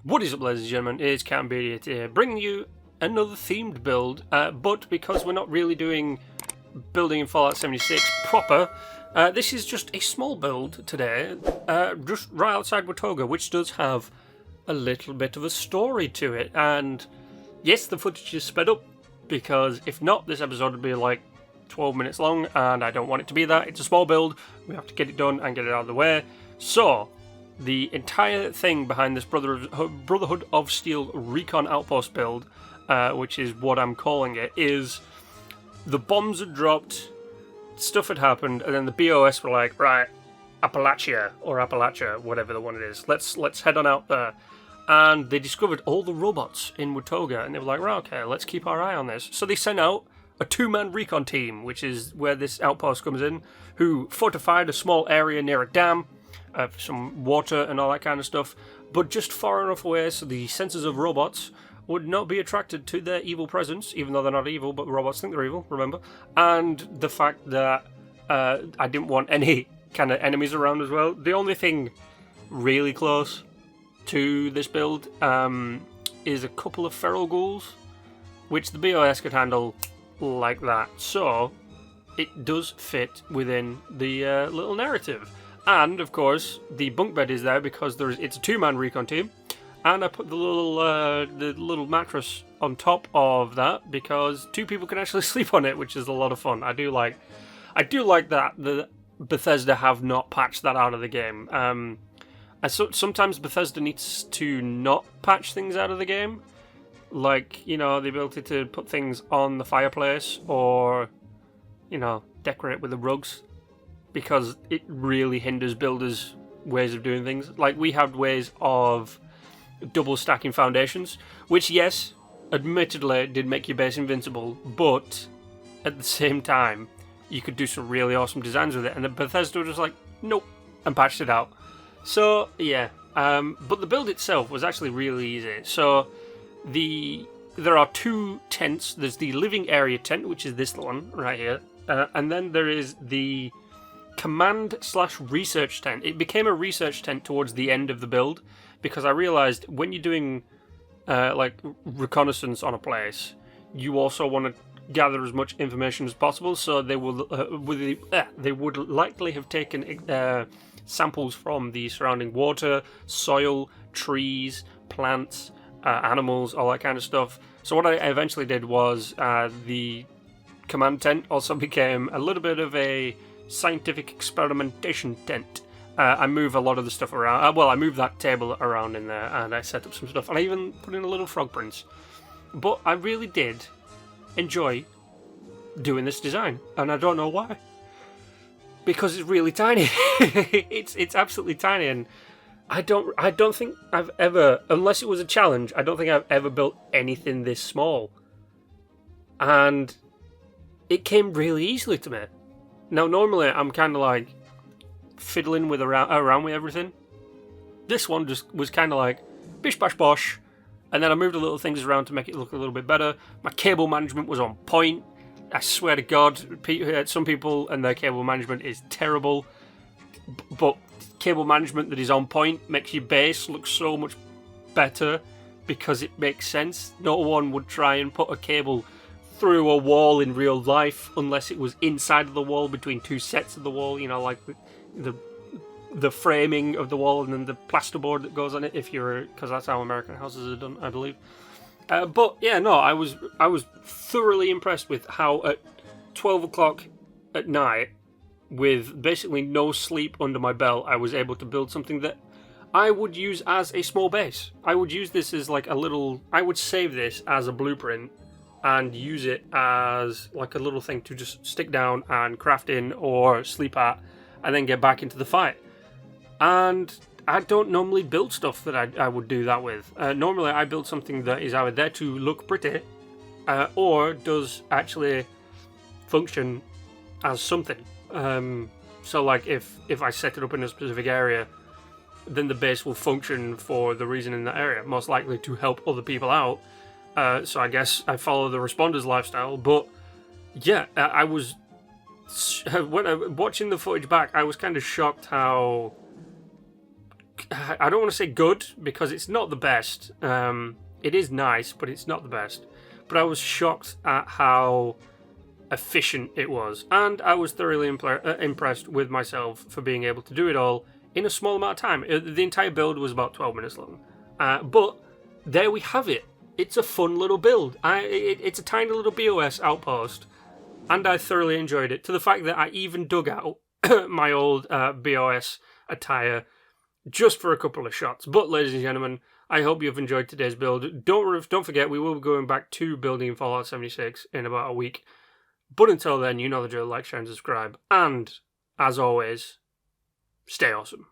What is up, ladies and gentlemen? It's C.A.M.P here, bringing you another themed build, but because we're not really doing building in Fallout 76 proper, this is just a small build today, just right outside Watoga, which does have a little bit of a story to it. And yes, the footage is sped up, because if not, this episode would be like 12 minutes long, and I don't want it to be that. It's a small build, we have to get it done and get it out of the way. So the entire thing behind this Brotherhood of Steel Recon Outpost build, which is what I'm calling it, is the bombs had dropped, stuff had happened, and then the BOS were like, right, Appalachia, whatever the one it is, let's head on out there. And they discovered all the robots in Watoga, and they were like, right, okay, let's keep our eye on this. So they sent out a two-man recon team, which is where this outpost comes in, who fortified a small area near a dam, some water and all that kind of stuff, but just far enough away so the sensors of robots would not be attracted to their evil presence, even though they're not evil, but robots think they're evil, remember? And the fact that I didn't want any kind of enemies around as well. The only thing really close to this build is a couple of feral ghouls, which the BOS could handle like that. So it does fit within the little narrative. And, of course, the bunk bed is there because it's a two-man recon team. And I put the little mattress on top of that because two people can actually sleep on it, which is a lot of fun. I do like that the Bethesda have not patched that out of the game. Sometimes Bethesda needs to not patch things out of the game. Like, you know, the ability to put things on the fireplace or, you know, decorate with the rugs, because it really hinders builders' ways of doing things. Like, we had ways of double stacking foundations, which, yes, admittedly did make your base invincible, but at the same time, you could do some really awesome designs with it, and the Bethesda was just like, nope, and patched it out. So, yeah, but the build itself was actually really easy. So, there are two tents. There's the living area tent, which is this one right here, and then there is the command/research tent. It became a research tent towards the end of the build because I realized when you're doing like reconnaissance on a place, you also want to gather as much information as possible. So they would likely have taken samples from the surrounding water, soil, trees, plants, animals, all that kind of stuff. So what I eventually did was the command tent also became a little bit of a scientific experimentation tent. I move a lot of the stuff around. I moved that table around in there, and I set up some stuff, and I even put in a little frog prince. But I really did enjoy doing this design, and I don't know why. Because it's really tiny. it's absolutely tiny, and I don't think I've ever, unless it was a challenge, I don't think I've ever built anything this small. And it came really easily to me. Now, normally I'm kind of like fiddling with around with everything. This one just was kind of like bish bash bosh, and then I moved the little things around to make it look a little bit better. My cable management was on point. I swear to God, some people and their cable management is terrible, but cable management that is on point makes your base look so much better because it makes sense. No one would try and put a cable through a wall in real life unless it was inside of the wall between two sets of the wall, you know, like the framing of the wall and then the plasterboard that goes on it, because that's how American houses are done, I believe. But yeah, no, I was thoroughly impressed with how at 12 o'clock at night, with basically no sleep under my belt, I was able to build something that I would use as a small base. I would use this as like I would save this as a blueprint and use it as like a little thing to just stick down and craft in or sleep at and then get back into the fight. And I don't normally build stuff that I would do that with. Normally I build something that is either there to look pretty or does actually function as something. So like if I set it up in a specific area, then the base will function for the reason in that area, most likely to help other people out. So I guess I follow the responders lifestyle, but yeah, I was, when watching the footage back, I was kind of shocked how I don't want to say good, because it's not the best. It is nice, but it's not the best. But I was shocked at how efficient it was, and I was thoroughly impressed with myself for being able to do it all in a small amount of time. The entire build was about 12 minutes long. But there we have it. It's a fun little build. It's a tiny little BOS outpost, and I thoroughly enjoyed it, to the fact that I even dug out my old BOS attire just for a couple of shots. But, ladies and gentlemen, I hope you've enjoyed today's build. Don't forget, we will be going back to building Fallout 76 in about a week. But until then, you know the drill. Like, share, and subscribe. And, as always, stay awesome.